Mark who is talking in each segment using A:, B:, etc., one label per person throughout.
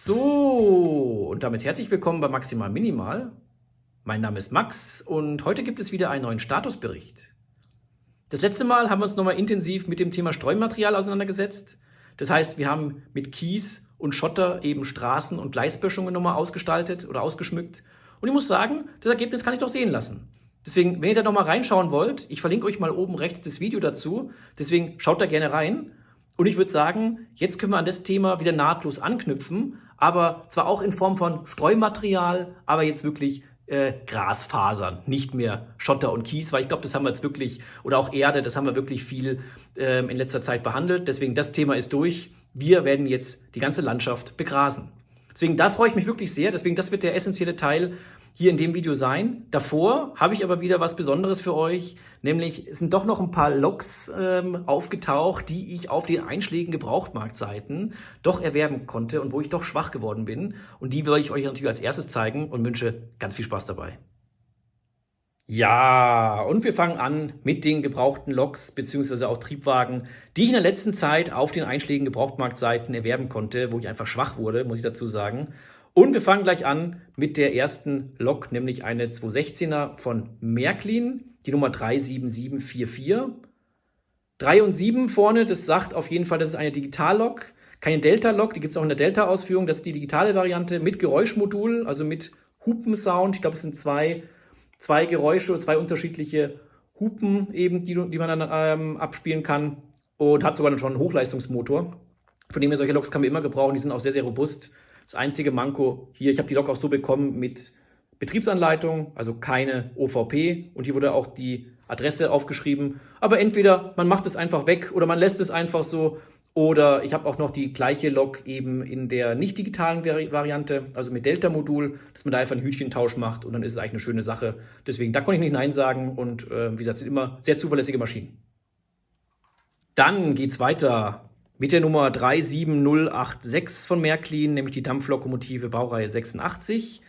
A: So, und damit herzlich willkommen bei Maximal Minimal. Mein Name ist Max und heute gibt es wieder einen neuen Statusbericht. Das letzte Mal haben wir uns nochmal intensiv mit dem Thema Streumaterial auseinandergesetzt. Das heißt, wir haben mit Kies und Schotter eben Straßen- und Gleisböschungen nochmal ausgestaltet oder ausgeschmückt. Und ich muss sagen, das Ergebnis kann ich doch sehen lassen. Deswegen, wenn ihr da nochmal reinschauen wollt, ich verlinke euch mal oben rechts das Video dazu. Deswegen schaut da gerne rein. Und ich würde sagen, jetzt können wir an das Thema wieder nahtlos anknüpfen, aber zwar auch in Form von Streumaterial, aber jetzt wirklich Grasfasern, nicht mehr Schotter und Kies, weil ich glaube, das haben wir jetzt wirklich, oder auch Erde, das haben wir wirklich viel in letzter Zeit behandelt. Deswegen, das Thema ist durch. Wir werden jetzt die ganze Landschaft begrasen. Deswegen, da freue ich mich wirklich sehr. Deswegen, das wird der essentielle Teil hier in dem Video sein. Davor habe ich aber wieder was Besonderes für euch, nämlich es sind doch noch ein paar Loks aufgetaucht, die ich auf den einschlägigen Gebrauchtmarktseiten doch erwerben konnte und wo ich doch schwach geworden bin. Und die will ich euch natürlich als erstes zeigen und wünsche ganz viel Spaß dabei. Ja, und wir fangen an mit den gebrauchten Loks bzw. auch Triebwagen, die ich in der letzten Zeit auf den einschlägigen Gebrauchtmarktseiten erwerben konnte, wo ich einfach schwach wurde, muss ich dazu sagen. Und wir fangen gleich an mit der ersten Lok, nämlich eine 216er von Märklin, die Nummer 37744. 3 und 7 vorne, das sagt auf jeden Fall, das ist eine Digitallok, keine Delta-Lok, die gibt es auch in der Delta-Ausführung. Das ist die digitale Variante mit Geräuschmodul, also mit Hupensound. Ich glaube, es sind zwei Geräusche oder zwei unterschiedliche Hupen eben, die man dann abspielen kann, und hat sogar schon einen Hochleistungsmotor. Von dem her, solche Loks kann man immer gebrauchen, die sind auch sehr, sehr robust. Das einzige Manko hier, ich habe die Lok auch so bekommen mit Betriebsanleitung, also keine OVP, und hier wurde auch die Adresse aufgeschrieben. Aber entweder man macht es einfach weg oder man lässt es einfach so, oder ich habe auch noch die gleiche Lok eben in der nicht digitalen Variante, also mit Delta-Modul, dass man da einfach einen Hütchentausch macht und dann ist es eigentlich eine schöne Sache. Deswegen, da konnte ich nicht Nein sagen und wie gesagt, sind immer sehr zuverlässige Maschinen. Dann geht's weiter mit der Nummer 37086 von Märklin, nämlich die Dampflokomotive Baureihe 86.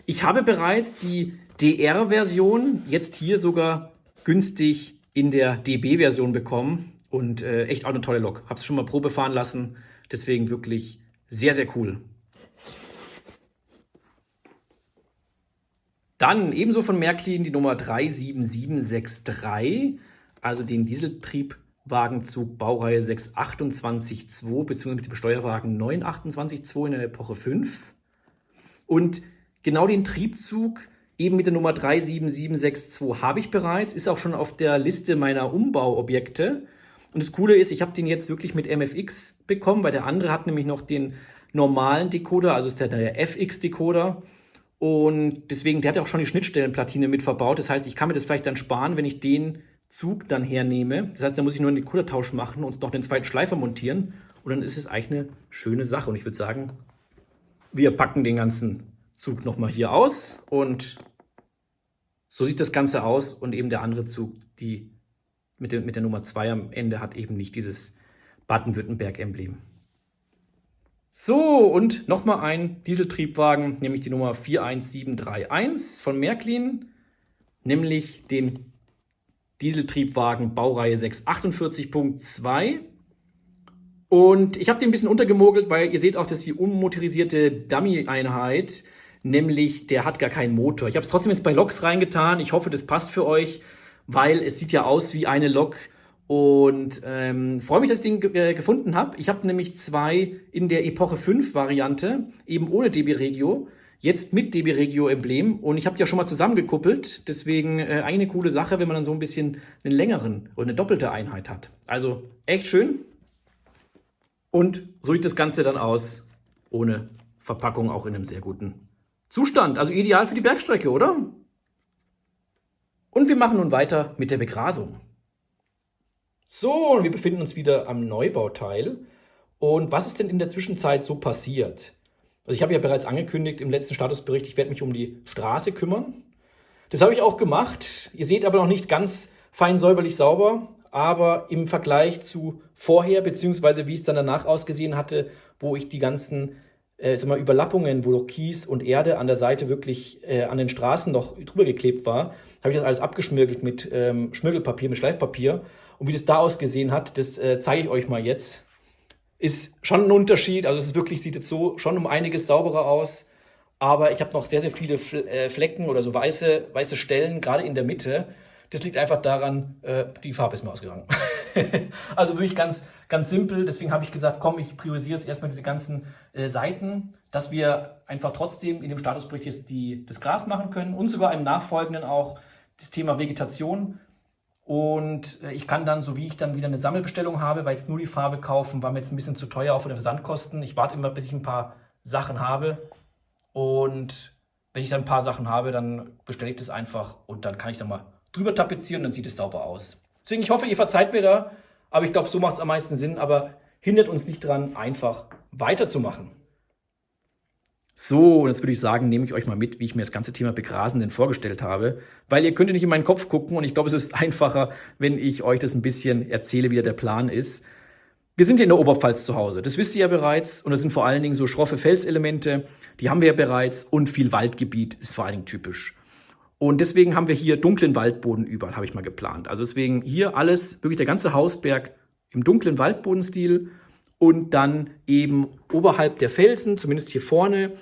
A: Ich habe bereits die DR-Version jetzt hier sogar günstig in der DB-Version bekommen und echt auch eine tolle Lok. Habe es schon mal Probe fahren lassen, deswegen wirklich sehr, sehr cool. Dann ebenso von Märklin die Nummer 37763, also den Dieseltriebwagenzug Baureihe 628.2 bzw. mit dem Steuerwagen 928.2 in der Epoche 5. Und genau den Triebzug eben mit der Nummer 37762 habe ich bereits, ist auch schon auf der Liste meiner Umbauobjekte. Und das Coole ist, ich habe den jetzt wirklich mit MFX bekommen, weil der andere hat nämlich noch den normalen Decoder, also ist der FX-Decoder. Und deswegen, der hat auch schon die Schnittstellenplatine mit verbaut. Das heißt, ich kann mir das vielleicht dann sparen, wenn ich den Zug dann hernehme. Das heißt, da muss ich nur einen Decodertausch machen und noch den zweiten Schleifer montieren. Und dann ist es eigentlich eine schöne Sache. Und ich würde sagen, wir packen den ganzen Zug nochmal hier aus. Und so sieht das Ganze aus. Und eben der andere Zug, die mit der Nummer 2 am Ende, hat eben nicht dieses Baden-Württemberg-Emblem. So, und nochmal ein Dieseltriebwagen, nämlich die Nummer 41731 von Märklin, nämlich den Dieseltriebwagen Baureihe 648.2. Und ich habe den ein bisschen untergemogelt, weil ihr seht auch, dass die unmotorisierte Dummy-Einheit, nämlich der hat gar keinen Motor. Ich habe es trotzdem jetzt bei Loks reingetan. Ich hoffe, das passt für euch, weil es sieht ja aus wie eine Lok. Und freue mich, dass ich den gefunden habe. Ich habe nämlich zwei in der Epoche 5 Variante, eben ohne DB Regio, jetzt mit DB Regio Emblem. Und ich habe die ja schon mal zusammengekuppelt. Deswegen eine coole Sache, wenn man dann so ein bisschen einen längeren oder eine doppelte Einheit hat. Also echt schön. Und so sieht das Ganze dann aus, ohne Verpackung, auch in einem sehr guten Zustand. Also ideal für die Bergstrecke, oder? Und wir machen nun weiter mit der Begrasung. So, und wir befinden uns wieder am Neubauteil. Und was ist denn in der Zwischenzeit so passiert? Also ich habe ja bereits angekündigt im letzten Statusbericht, ich werde mich um die Straße kümmern. Das habe ich auch gemacht. Ihr seht aber noch nicht ganz fein säuberlich sauber, aber im Vergleich zu vorher, beziehungsweise wie es dann danach ausgesehen hatte, wo ich die ganzen Überlappungen, wo noch Kies und Erde an der Seite wirklich an den Straßen noch drüber geklebt war, habe ich das alles abgeschmirgelt mit Schmirgelpapier, mit Schleifpapier. Und wie das da ausgesehen hat, das zeige ich euch mal jetzt. Ist schon ein Unterschied, also es ist wirklich, sieht jetzt so schon um einiges sauberer aus, aber ich habe noch sehr, sehr viele Flecken oder so weiße Stellen, gerade in der Mitte. Das liegt einfach daran, die Farbe ist mir ausgegangen. Also wirklich ganz, ganz simpel, deswegen habe ich gesagt, komm, ich priorisiere jetzt erstmal diese ganzen Seiten, dass wir einfach trotzdem in dem Statusbericht jetzt das Gras machen können und sogar im Nachfolgenden auch das Thema Vegetation. Und ich kann dann, so wie ich dann wieder eine Sammelbestellung habe, weil jetzt nur die Farbe kaufen, war mir jetzt ein bisschen zu teuer, auch von den Versandkosten. Ich warte immer, bis ich ein paar Sachen habe. Und wenn ich dann ein paar Sachen habe, dann bestelle ich das einfach und dann kann ich dann mal drüber tapezieren und dann sieht es sauber aus. Deswegen, ich hoffe, ihr verzeiht mir da, aber ich glaube, so macht es am meisten Sinn, aber hindert uns nicht dran, einfach weiterzumachen. So, und jetzt würde ich sagen, nehme ich euch mal mit, wie ich mir das ganze Thema Begrasen denn vorgestellt habe, weil ihr könnt nicht in meinen Kopf gucken und ich glaube, es ist einfacher, wenn ich euch das ein bisschen erzähle, wie der Plan ist. Wir sind hier in der Oberpfalz zu Hause, das wisst ihr ja bereits und das sind vor allen Dingen so schroffe Felselemente, die haben wir ja bereits und viel Waldgebiet ist vor allen Dingen typisch. Und deswegen haben wir hier dunklen Waldboden überall, habe ich mal geplant. Also deswegen hier alles, wirklich der ganze Hausberg im dunklen Waldbodenstil und dann eben oberhalb der Felsen, zumindest hier vorne,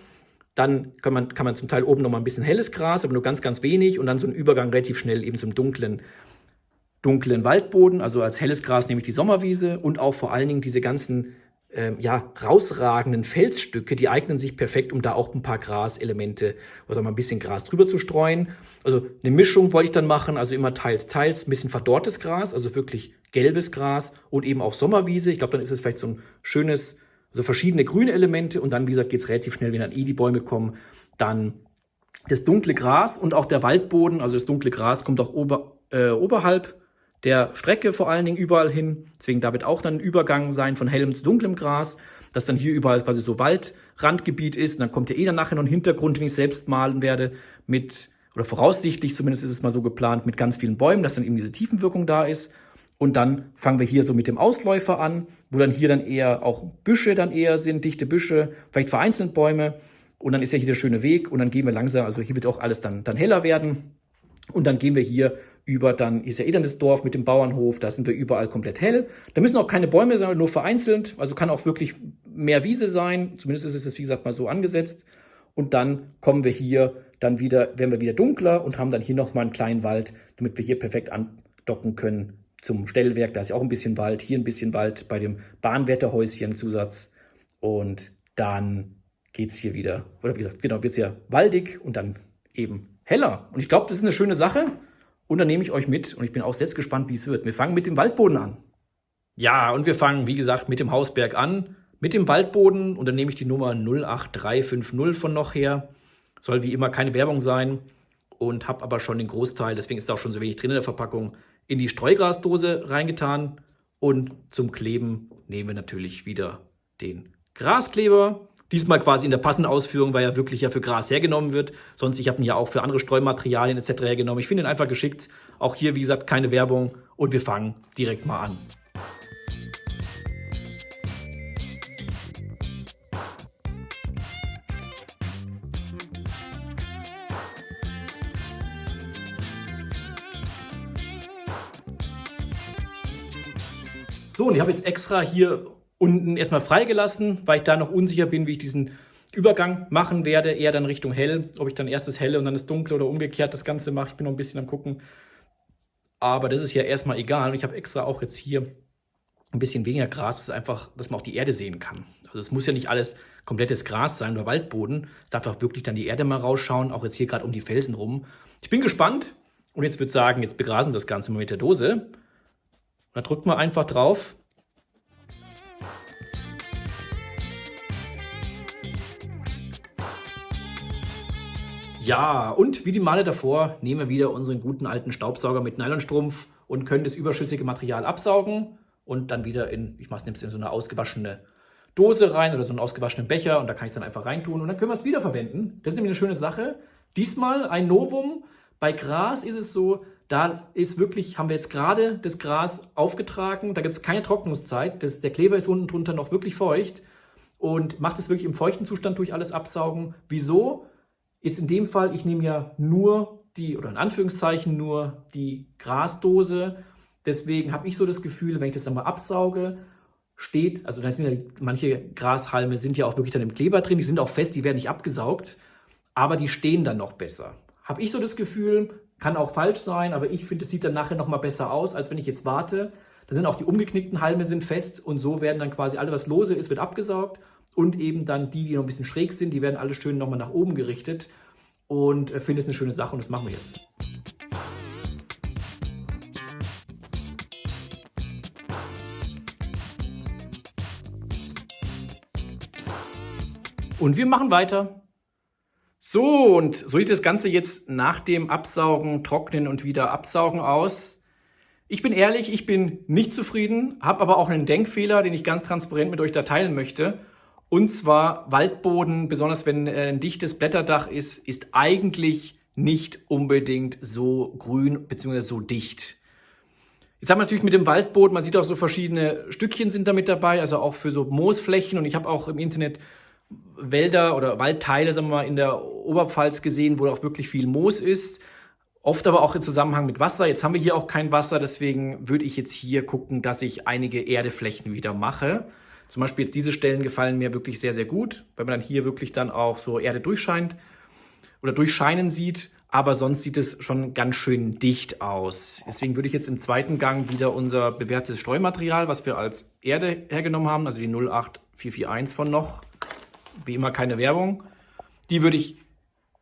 A: dann kann man zum Teil oben noch mal ein bisschen helles Gras, aber nur ganz, ganz wenig und dann so ein Übergang relativ schnell eben zum dunklen Waldboden. Also als helles Gras nehme ich die Sommerwiese und auch vor allen Dingen diese ganzen rausragenden Felsstücke, die eignen sich perfekt, um da auch ein paar Graselemente oder mal ein bisschen Gras drüber zu streuen. Also eine Mischung wollte ich dann machen, also immer teils, ein bisschen verdorrtes Gras, also wirklich gelbes Gras und eben auch Sommerwiese. Ich glaube, dann ist es vielleicht so ein schönes, also verschiedene grüne Elemente und dann, wie gesagt, geht es relativ schnell, wenn dann die Bäume kommen, dann das dunkle Gras und auch der Waldboden, also das dunkle Gras kommt auch oberhalb der Strecke vor allen Dingen überall hin. Deswegen da wird auch dann ein Übergang sein von hellem zu dunklem Gras, dass dann hier überall quasi so Waldrandgebiet ist. Und dann kommt ja dann nachher noch ein Hintergrund, den ich selbst malen werde, oder voraussichtlich, zumindest ist es mal so geplant, mit ganz vielen Bäumen, dass dann eben diese Tiefenwirkung da ist. Und dann fangen wir hier so mit dem Ausläufer an, wo dann hier dann eher auch Büsche dann eher sind, dichte Büsche, vielleicht vereinzelt Bäume. Und dann ist ja hier der schöne Weg und dann gehen wir langsam, also hier wird auch alles dann heller werden. Und dann gehen wir hier dann ist ja dann das Dorf mit dem Bauernhof, da sind wir überall komplett hell. Da müssen auch keine Bäume sein, nur vereinzelt, also kann auch wirklich mehr Wiese sein, zumindest ist es, wie gesagt, mal so angesetzt. Und dann kommen wir hier dann wieder, werden wir wieder dunkler und haben dann hier nochmal einen kleinen Wald, damit wir hier perfekt andocken können zum Stellwerk. Da ist ja auch ein bisschen Wald, hier ein bisschen Wald bei dem Bahnwärterhäuschen Zusatz. Und dann geht's hier wieder, oder wie gesagt, genau, wird's ja waldig und dann eben heller. Und ich glaube, das ist eine schöne Sache. Und dann nehme ich euch mit und ich bin auch selbst gespannt, wie es wird. Wir fangen mit dem Waldboden an. Ja, und wir fangen, wie gesagt, mit dem Hausberg an, mit dem Waldboden. Und dann nehme ich die Nummer 08350 von noch her. Soll wie immer keine Werbung sein. Und habe aber schon den Großteil, deswegen ist da auch schon so wenig drin in der Verpackung, in die Streugrasdose reingetan. Und zum Kleben nehmen wir natürlich wieder den Graskleber. Diesmal quasi in der passenden Ausführung, weil er wirklich ja für Gras hergenommen wird. Sonst, ich habe ihn ja auch für andere Streumaterialien etc. hergenommen. Ich finde ihn einfach geschickt. Auch hier, wie gesagt, keine Werbung. Und wir fangen direkt mal an. So, und ich habe jetzt extra hier unten erstmal freigelassen, weil ich da noch unsicher bin, wie ich diesen Übergang machen werde, eher dann Richtung hell, ob ich dann erst das helle und dann das dunkle oder umgekehrt das Ganze mache. Ich bin noch ein bisschen am gucken, aber das ist ja erstmal egal. Und ich habe extra auch jetzt hier ein bisschen weniger Gras, das ist einfach, dass man auch die Erde sehen kann. Also es muss ja nicht alles komplettes Gras sein oder Waldboden, es darf auch wirklich dann die Erde mal rausschauen, auch jetzt hier gerade um die Felsen rum. Ich bin gespannt und jetzt würde ich sagen, jetzt begrasen wir das Ganze mal mit der Dose. Und da drückt man einfach drauf. Ja, und wie die Male davor nehmen wir wieder unseren guten alten Staubsauger mit Nylonstrumpf und können das überschüssige Material absaugen und dann wieder ich nehme es in so eine ausgewaschene Dose rein oder so einen ausgewaschenen Becher und da kann ich es dann einfach reintun und dann können wir es wiederverwenden. Das ist nämlich eine schöne Sache. Diesmal ein Novum. Bei Gras ist es so, da ist wirklich, haben wir jetzt gerade das Gras aufgetragen, da gibt es keine Trocknungszeit. Der Kleber ist unten drunter noch wirklich feucht und macht es wirklich im feuchten Zustand durch alles absaugen. Wieso? Jetzt in dem Fall, ich nehme ja nur oder in Anführungszeichen nur die Grasdose. Deswegen habe ich so das Gefühl, wenn ich das dann mal absauge, also da sind ja manche Grashalme sind ja auch wirklich dann im Kleber drin, die sind auch fest, die werden nicht abgesaugt, aber die stehen dann noch besser. Habe ich so das Gefühl, kann auch falsch sein, aber ich finde, es sieht dann nachher noch mal besser aus, als wenn ich jetzt warte. Da sind auch die umgeknickten Halme sind fest und so werden dann quasi alles, was lose ist, wird abgesaugt und eben dann die noch ein bisschen schräg sind, die werden alle schön nochmal nach oben gerichtet und finde es eine schöne Sache und das machen wir jetzt. Und wir machen weiter. So, und so sieht das Ganze jetzt nach dem Absaugen, Trocknen und wieder Absaugen aus. Ich bin ehrlich, ich bin nicht zufrieden, habe aber auch einen Denkfehler, den ich ganz transparent mit euch da teilen möchte. Und zwar Waldboden, besonders wenn ein dichtes Blätterdach ist eigentlich nicht unbedingt so grün bzw. so dicht. Jetzt haben wir natürlich mit dem Waldboden, man sieht auch so verschiedene Stückchen sind damit dabei, also auch für so Moosflächen. Und ich habe auch im Internet Wälder oder Waldteile, sagen wir mal, in der Oberpfalz gesehen, wo auch wirklich viel Moos ist. Oft aber auch im Zusammenhang mit Wasser. Jetzt haben wir hier auch kein Wasser, deswegen würde ich jetzt hier gucken, dass ich einige Erdeflächen wieder mache. Zum Beispiel jetzt diese Stellen gefallen mir wirklich sehr, sehr gut, weil man dann hier wirklich dann auch so Erde durchscheint oder durchscheinen sieht. Aber sonst sieht es schon ganz schön dicht aus. Deswegen würde ich jetzt im zweiten Gang wieder unser bewährtes Streumaterial, was wir als Erde hergenommen haben, also die 08441 von noch, wie immer keine Werbung, die würde ich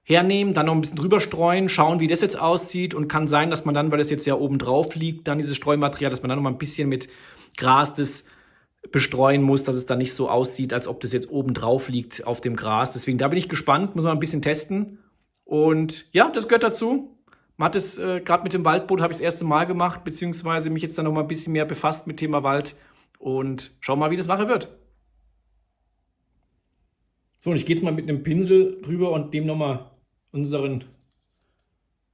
A: hernehmen, dann noch ein bisschen drüber streuen, schauen, wie das jetzt aussieht und kann sein, dass man dann, weil das jetzt ja oben drauf liegt, dann dieses Streumaterial, dass man dann noch mal ein bisschen mit Gras das bestreuen muss, dass es dann nicht so aussieht, als ob das jetzt oben drauf liegt auf dem Gras. Deswegen, da bin ich gespannt, muss man ein bisschen testen. Und ja, das gehört dazu. Man hat es gerade mit dem Waldboot, habe ich das erste Mal gemacht, beziehungsweise mich jetzt dann noch mal ein bisschen mehr befasst mit Thema Wald und schau mal, wie das nachher wird. So, und ich gehe jetzt mal mit einem Pinsel drüber und nehme nochmal unseren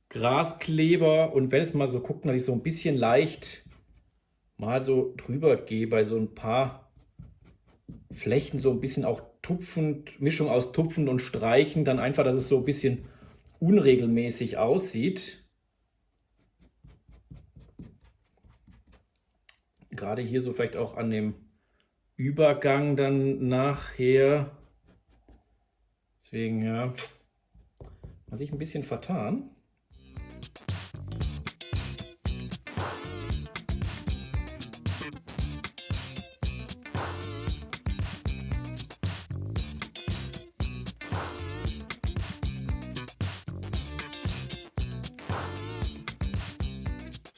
A: Graskleber und werde jetzt mal so gucken, dass ich so ein bisschen leicht mal so drüber gehe bei so ein paar Flächen, so ein bisschen auch tupfend, Mischung aus tupfend und streichen, dann einfach, dass es so ein bisschen unregelmäßig aussieht. Gerade hier so vielleicht auch an dem Übergang dann nachher. Deswegen, ja, hat sich ein bisschen vertan.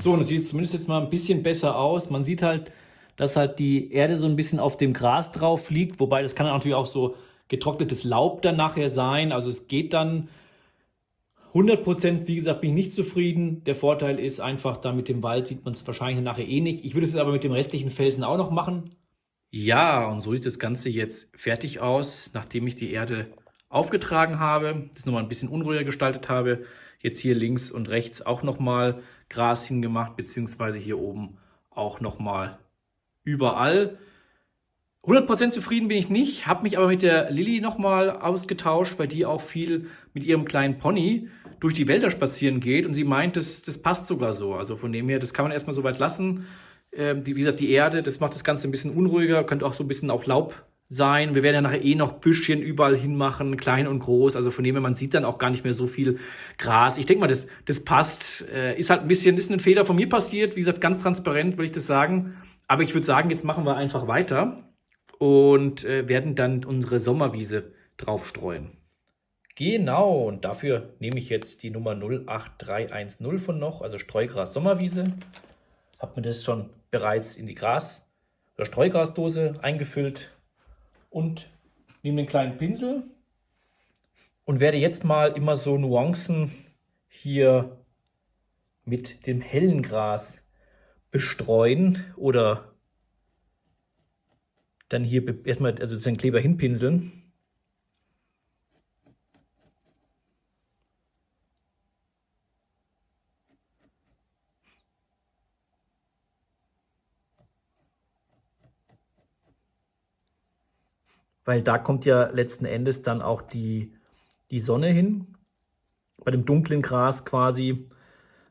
A: So, und es sieht zumindest jetzt mal ein bisschen besser aus. Man sieht halt, dass halt die Erde so ein bisschen auf dem Gras drauf liegt, wobei das kann natürlich auch so getrocknetes Laub dann nachher sein. Also es geht dann 100%, wie gesagt, bin ich nicht zufrieden. Der Vorteil ist einfach, da mit dem Wald sieht man es wahrscheinlich nachher eh nicht. Ich würde es aber mit dem restlichen Felsen auch noch machen. Ja, und so sieht das Ganze jetzt fertig aus, nachdem ich die Erde aufgetragen habe, das nochmal ein bisschen unruhiger gestaltet habe. Jetzt hier links und rechts auch nochmal Gras hingemacht, beziehungsweise hier oben auch nochmal überall. 100% zufrieden bin ich nicht, habe mich aber mit der Lilly nochmal ausgetauscht, weil die auch viel mit ihrem kleinen Pony durch die Wälder spazieren geht und sie meint, das passt sogar so. Also von dem her, das kann man erstmal so weit lassen. Wie gesagt, die Erde, das macht das Ganze ein bisschen unruhiger, könnte auch so ein bisschen auch Laub sein. Wir werden ja nachher eh noch Büschchen überall hinmachen, klein und groß. Also von dem her, man sieht dann auch gar nicht mehr so viel Gras. Ich denke mal, das passt. Ist halt ist ein Fehler von mir passiert. Wie gesagt, ganz transparent würde ich das sagen. Aber ich würde sagen, jetzt machen wir einfach weiter und werden dann unsere Sommerwiese draufstreuen. Genau, und dafür nehme ich jetzt die Nummer 08310 von noch, also Streugras Sommerwiese. Habe mir das schon bereits in die oder Streugrasdose eingefüllt und nehme den kleinen Pinsel und werde jetzt mal immer so Nuancen hier mit dem hellen Gras bestreuen oder dann hier erstmal also den Kleber hinpinseln. Weil da kommt ja letzten Endes dann auch die Sonne hin. Bei dem dunklen Gras quasi,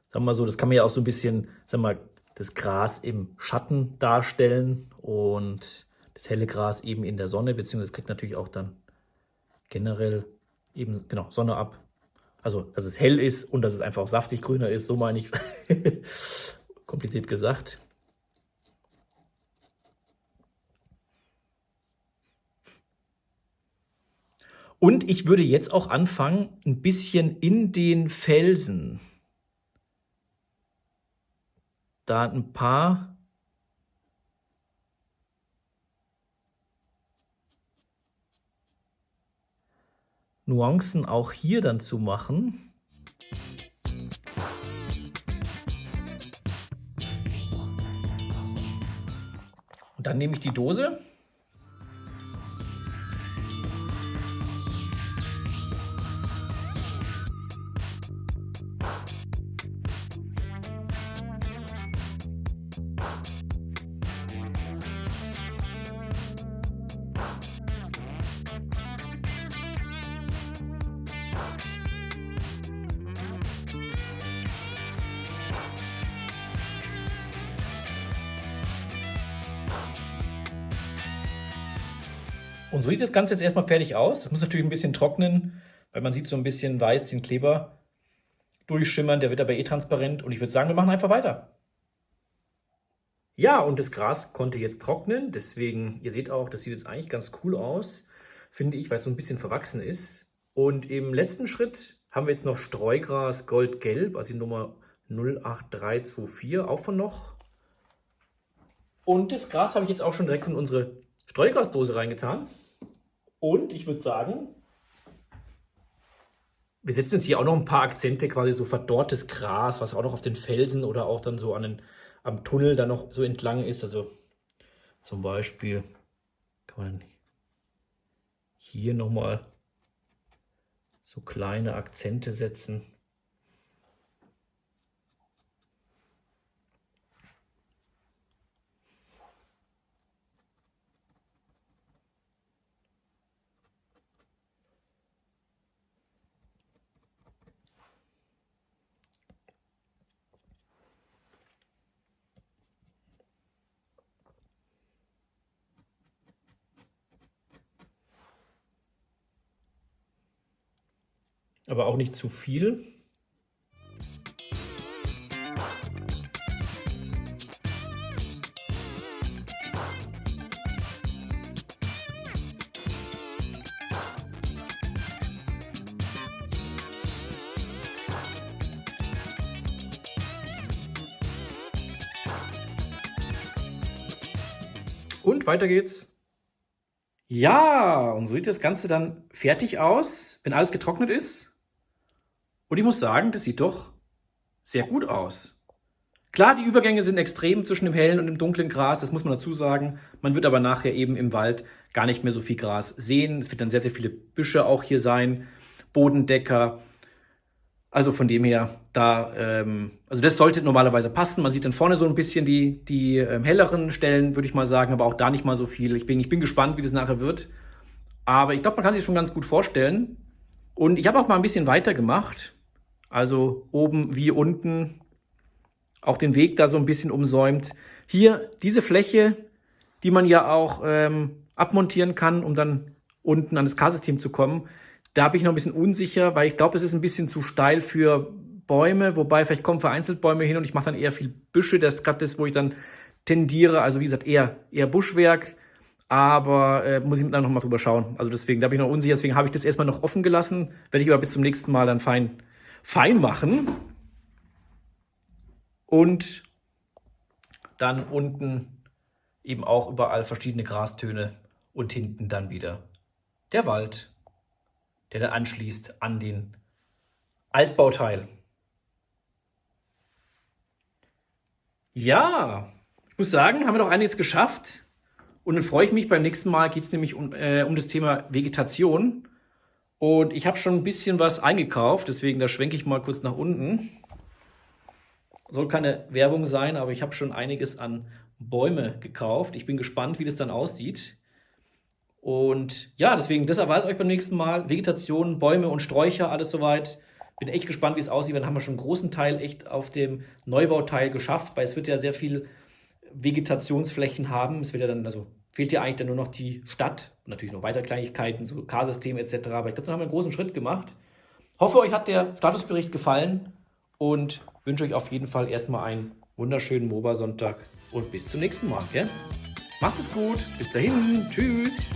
A: sagen wir mal so, das kann man ja auch so ein bisschen, sagen wir mal, das Gras im Schatten darstellen und das helle Gras eben in der Sonne, beziehungsweise kriegt natürlich auch dann generell eben, genau, Sonne ab. Also, dass es hell ist und dass es einfach auch saftig grüner ist, so meine ich. Kompliziert gesagt. Und ich würde jetzt auch anfangen, ein bisschen in den Felsen da ein paar Nuancen auch hier dann zu machen. Und dann nehme ich die Dose. Und so sieht das Ganze jetzt erstmal fertig aus. Das muss natürlich ein bisschen trocknen, weil man sieht so ein bisschen weiß den Kleber durchschimmern. Der wird aber eh transparent. Und ich würde sagen, wir machen einfach weiter. Ja, und das Gras konnte jetzt trocknen. Deswegen, ihr seht auch, das sieht jetzt eigentlich ganz cool aus, finde ich, weil es so ein bisschen verwachsen ist. Und im letzten Schritt haben wir jetzt noch Streugras Goldgelb, also die Nummer 08324, auch von noch. Und das Gras habe ich jetzt auch schon direkt in unsere Streugrasdose reingetan. Und ich würde sagen, wir setzen jetzt hier auch noch ein paar Akzente, quasi so verdorrtes Gras, was auch noch auf den Felsen oder auch dann so am Tunnel dann noch so entlang ist. Also zum Beispiel kann man hier nochmal so kleine Akzente setzen. Aber auch nicht zu viel. Und weiter geht's. Ja, und so sieht das Ganze dann fertig aus, wenn alles getrocknet ist. Und ich muss sagen, das sieht doch sehr gut aus. Klar, die Übergänge sind extrem zwischen dem hellen und dem dunklen Gras, das muss man dazu sagen. Man wird aber nachher eben im Wald gar nicht mehr so viel Gras sehen. Es wird dann sehr, sehr viele Büsche auch hier sein, Bodendecker. Also von dem her, also das sollte normalerweise passen. Man sieht dann vorne so ein bisschen die helleren Stellen, würde ich mal sagen, aber auch da nicht mal so viel. Ich bin gespannt, wie das nachher wird. Aber ich glaube, man kann sich schon ganz gut vorstellen. Und ich habe auch mal ein bisschen weiter gemacht. Also oben wie unten auch den Weg da so ein bisschen umsäumt. Hier diese Fläche, die man ja auch abmontieren kann, um dann unten an das K-System zu kommen. Da bin ich noch ein bisschen unsicher, weil ich glaube, es ist ein bisschen zu steil für Bäume, wobei vielleicht kommen vereinzelt Bäume hin und ich mache dann eher viel Büsche. Das ist gerade das, wo ich dann tendiere. Also wie gesagt, eher Buschwerk. Aber muss ich dann noch mal drüber schauen. Also deswegen, da bin ich noch unsicher. Deswegen habe ich das erstmal noch offen gelassen. Werde ich aber bis zum nächsten Mal dann fein machen. Und dann unten eben auch überall verschiedene Grastöne und hinten dann wieder der Wald, der dann anschließt an den Altbauteil. Ja, ich muss sagen, haben wir doch einiges geschafft. Und dann freue ich mich, beim nächsten Mal geht es nämlich um das Thema Vegetation. Und ich habe schon ein bisschen was eingekauft, deswegen da schwenke ich mal kurz nach unten. Soll keine Werbung sein, aber ich habe schon einiges an Bäume gekauft. Ich bin gespannt, wie das dann aussieht. Und ja, deswegen, das erwartet euch beim nächsten Mal. Vegetation, Bäume und Sträucher, alles soweit. Bin echt gespannt, wie es aussieht. Dann haben wir schon einen großen Teil echt auf dem Neubauteil geschafft, weil es wird ja sehr viel Vegetationsflächen haben. Es wird ja dann, also fehlt ja eigentlich dann nur noch die Stadt. Und natürlich noch weitere Kleinigkeiten, so K-System etc. Aber ich glaube, da haben wir einen großen Schritt gemacht. Hoffe, euch hat der Statusbericht gefallen und wünsche euch auf jeden Fall erstmal einen wunderschönen MOBA-Sonntag und bis zum nächsten Mal. Gell? Macht es gut. Bis dahin. Tschüss.